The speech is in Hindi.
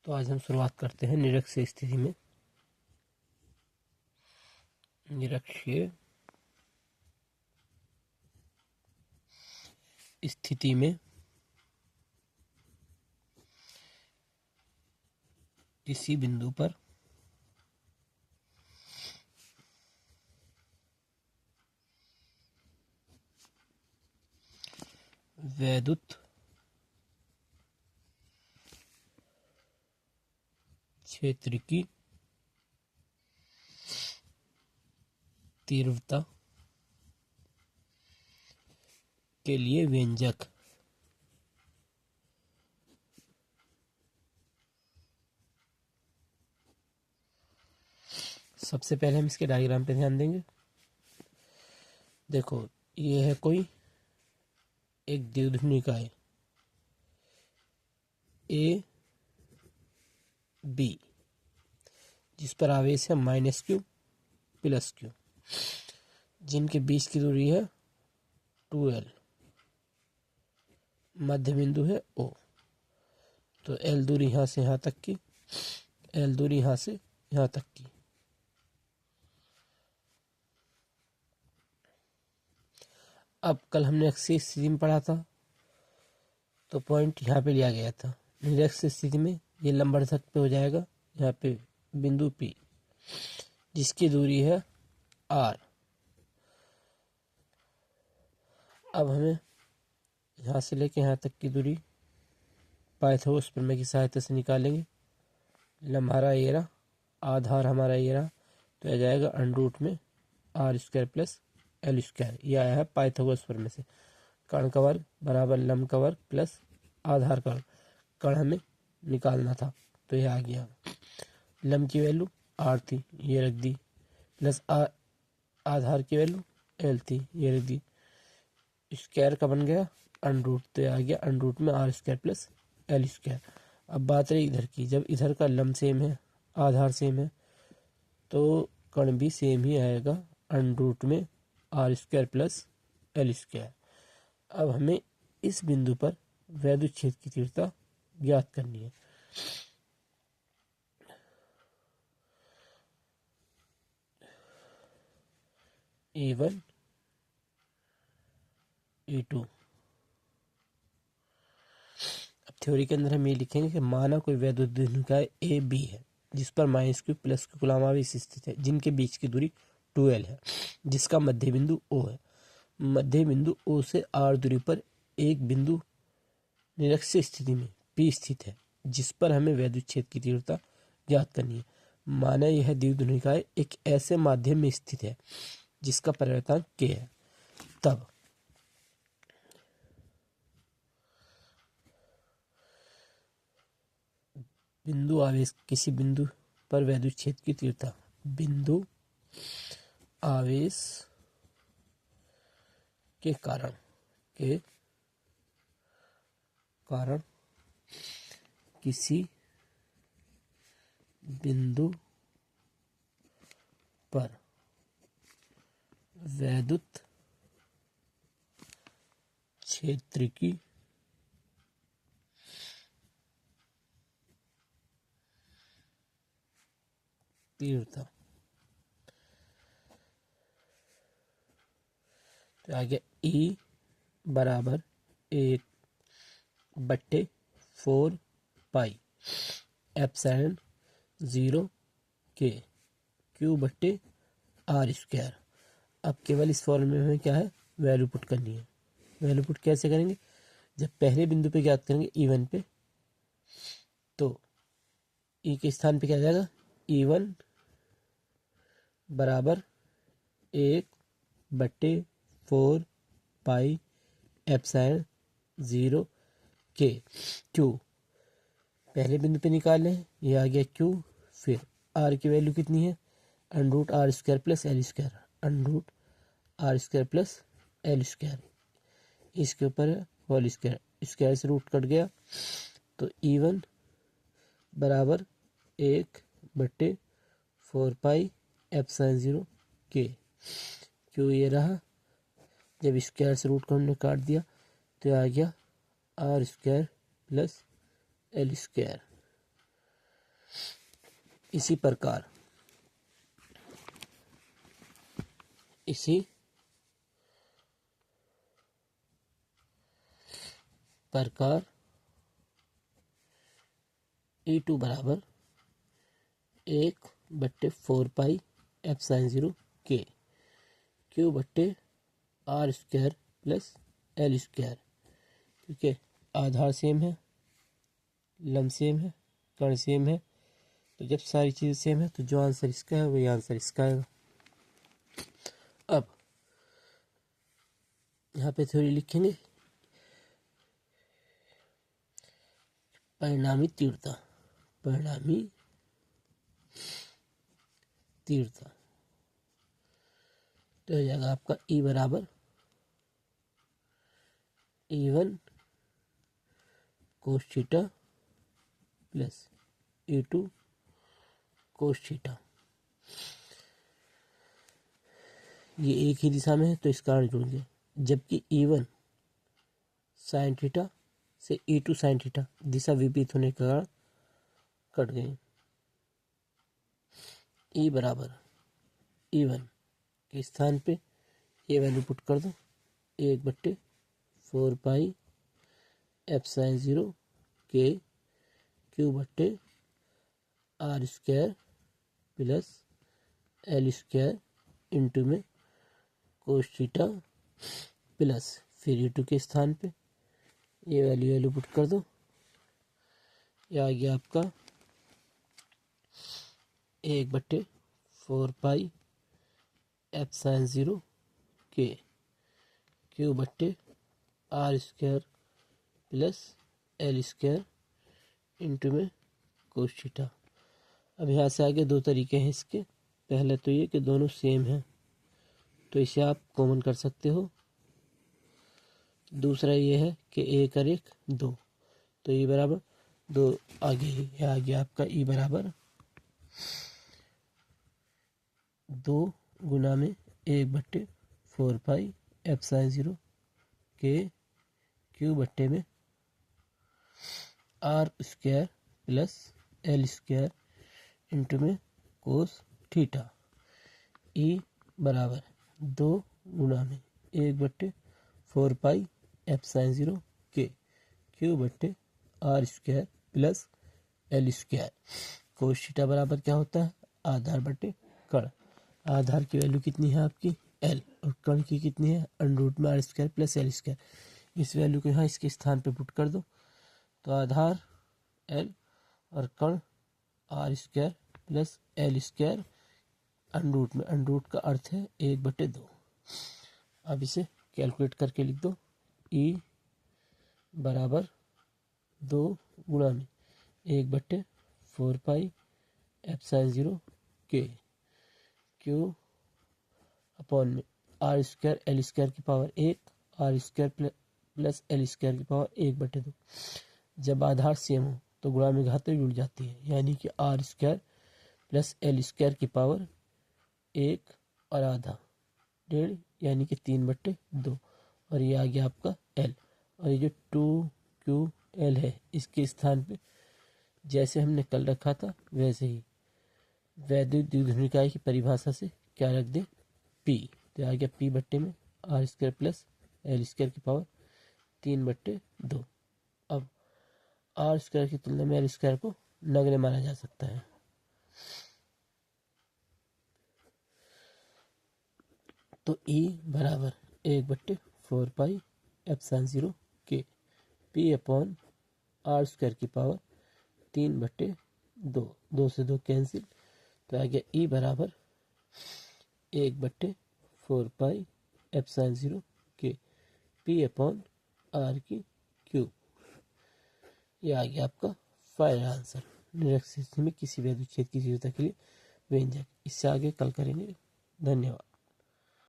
तो आज हम शुरुआत करते हैं निरक्षीय स्थिति में। निरक्षीय स्थिति में किसी बिंदु पर वैद्युत क्षेत्र की तीव्रता के लिए व्यंजक सबसे पहले हम इसके डायग्राम पे ध्यान देंगे। देखो, ये है कोई एक द्विध्रुव निकाय ए बी, जिस पर आवेश है -q +q, जिनके बीच की दूरी है 2l, मध्य बिंदु है O। तो l दूरी यहाँ से यहाँ तक की, l दूरी यहाँ से यहाँ तक की। अब कल हमने अक्षीय स्थिति में पढ़ा था, तो पॉइंट यहाँ पे लिया गया था। निरक्षीय स्थिति में ये लंबवर्धक पे हो जाएगा, यहाँ पे बिंदु P, जिसकी दूरी है R। अब हमें यहाँ से लेके यहाँ तक की दूरी पाइथागोरस प्रमेय की सहायता से निकालेंगे। हमारा ये रहा, आधार हमारा ये रहा, तो आ जाएगा √ में r² + l²। यह आया है पाइथागोरस प्रमेय से। कर्ण का वर्ग बराबर लंब का वर्ग प्लस आधार का वर्ग। कर्ण हमें निकालना था, तो यह आ गया। लंब की वैल्यू r थी, ये रख दी, प्लस आधार की वैल्यू l थी, ये रख दी। स्क्वायर का बन गया √ तो यह आ गया √ में r² + l²। अब बात रही इधर की, जब इधर का लंब सेम है, आधार सेम है, तो कर्ण भी सेम ही आएगा √ में r² + l²। अब हमें इस बिंदु पर वैद्युत क्षेत्र की तीव्रता ज्ञात करनी है। E1 E2। अब थ्योरी के अंदर हम ये लिखेंगे कि माना कोई वैद्युत निकाय ए बी है, जिस पर -q +q कूलम्ब आवेश स्थित है, जिनके बीच की दूरी 2l है, जिसका मध्य बिंदु O है। मध्य बिंदु O से r दूरी पर एक बिंदु निरक्षीय स्थिति में P स्थित है, जिस पर हमें वैद्युत क्षेत्र की तीव्रता ज्ञात करनी है। माना यह द्विध्रुव निकाय एक ऐसे माध्यम में स्थित है जिसका परिवर्तनांक k है। तब बिंदु आवेश, किसी बिंदु पर वैद्युत क्षेत्र की तीव्रता, बिंदु आवेश के कारण किसी बिंदु पर वैद्युत क्षेत्र की तीव्रता, तो आ गया E बराबर 1/4 पाई एप्सिलॉन 0 K Q/r²। अब केवल इस फॉर्मूले में क्या है, वैल्यू पुट करनी है। वैल्यू पुट कैसे करेंगे, जब पहले बिंदु पे ज्ञात करेंगे E1 पे, तो E के स्थान पे क्या आ जाएगा, E1 बराबर 1/4 पाई एप्सिलॉन 0 K Q। पहले बिंदु पे निकालें, ये आ गया Q। फिर R की वैल्यू कितनी है, √ r² + l², √ r² + l²। इसके ऊपर होल स्क्वायर, स्क्वायर से रूट कट गया, तो E1 बराबर 1/4 पाई एप्सिलॉन 0 K Q ये रहा। जब स्क्वायर से रूट को हमने काट दिया, तो आ गया r² + l²। इसी प्रकार E2 बराबर 1/4πε0 के क्यू बट्टे R square plus L square, क्योंकि आधार सेम है, लंब सेम है, कण सेम है, तो जब सारी चीज़ें सेम है तो जो आंसर इसका है वही आंसर इसका आएगा। अब यहाँ पे थ्योरी लिखेंगे, परिणामी तीव्रता तो हो जाएगा आपका E बराबर E1 cos theta plus E2 cos theta. ये एक ही दिशा में है तो इस कारण जुड़ गए, जबकि E1 साइन थीटा से E2 साइन थीटा दिशा विपरीत होने के कारण कट गए। E बराबर E1 के स्थान पे ये वैल्यू पुट कर दो, 1/4πε0 के क्यू बट्टे R square plus L square into में कोस थीटा प्लस फिर E2 के स्थान पे ये वैल्यू पुट कर दो, ये आ गया आपका 1/4πε0 के क्यू बट्टे R square plus L square into में कोस थीटा। अब यहाँ से आगे दो तरीके हैं इसके। पहले तो ये कि दोनों सेम हैं तो इसे आप कॉमन कर सकते हो। दूसरा ये है कि 1 और 1 2, तो E बराबर 2 आगे आ गया आपका E बराबर 2 गुना में 1/4πε0 के क्यू बट्टे में R square plus L square into में कोस थीटा। E बराबर 2 गुना में 1/4πε0 के क्यू बट्टे R square plus L square. Cos theta बराबर क्या होता है, आधार बट्टे कण। आधार की वैल्यू कितनी है आपकी L, और कण की कितनी है √ में R square plus L square. इस वैल्यू को यहाँ इसके स्थान पे पुट कर दो, तो आधार L और कण R square plus L square √ में, √ का अर्थ है 1/2। अब इसे कैलकुलेट करके लिख दो, E बराबर 2 गुना में 1/4πε0 के क्यू अपॉन में आर स्क्वायर एल स्क्वायर की power 1, R square plus L square की पावर 1/2। जब आधार सेम हो तो गुणा में घात जुड़ जाती है, यानी कि R square plus L square की पावर 1 और आधा 1.5 यानी कि 3/2, और ये आ गया आपका L। और ये जो 2QL है इसके स्थान पे जैसे हमने कल रखा था वैसे ही वैद्युत द्विध्रुव निकाय की परिभाषा से क्या रख दें, P। तो आ गया P बट्टे में R square plus L square की पावर 3/2। अब आर स्क्वायर की तुलना में एल स्क्वायर को नगण्य माना जा सकता है, तो E बराबर 1/4πε0 के P अपॉन आर स्क्वायर की पावर 3/2, 2 से 2 कैंसिल, तो आ गया E बराबर 1/4πε0 के P अपॉन आर की क्यूब। ये आ गया आपका फाइनल आंसर। निरक्षित में किसी भी अनुच्छेद की तीव्रता के लिए व्यंजक। इससे आगे कल करेंगे। धन्यवाद।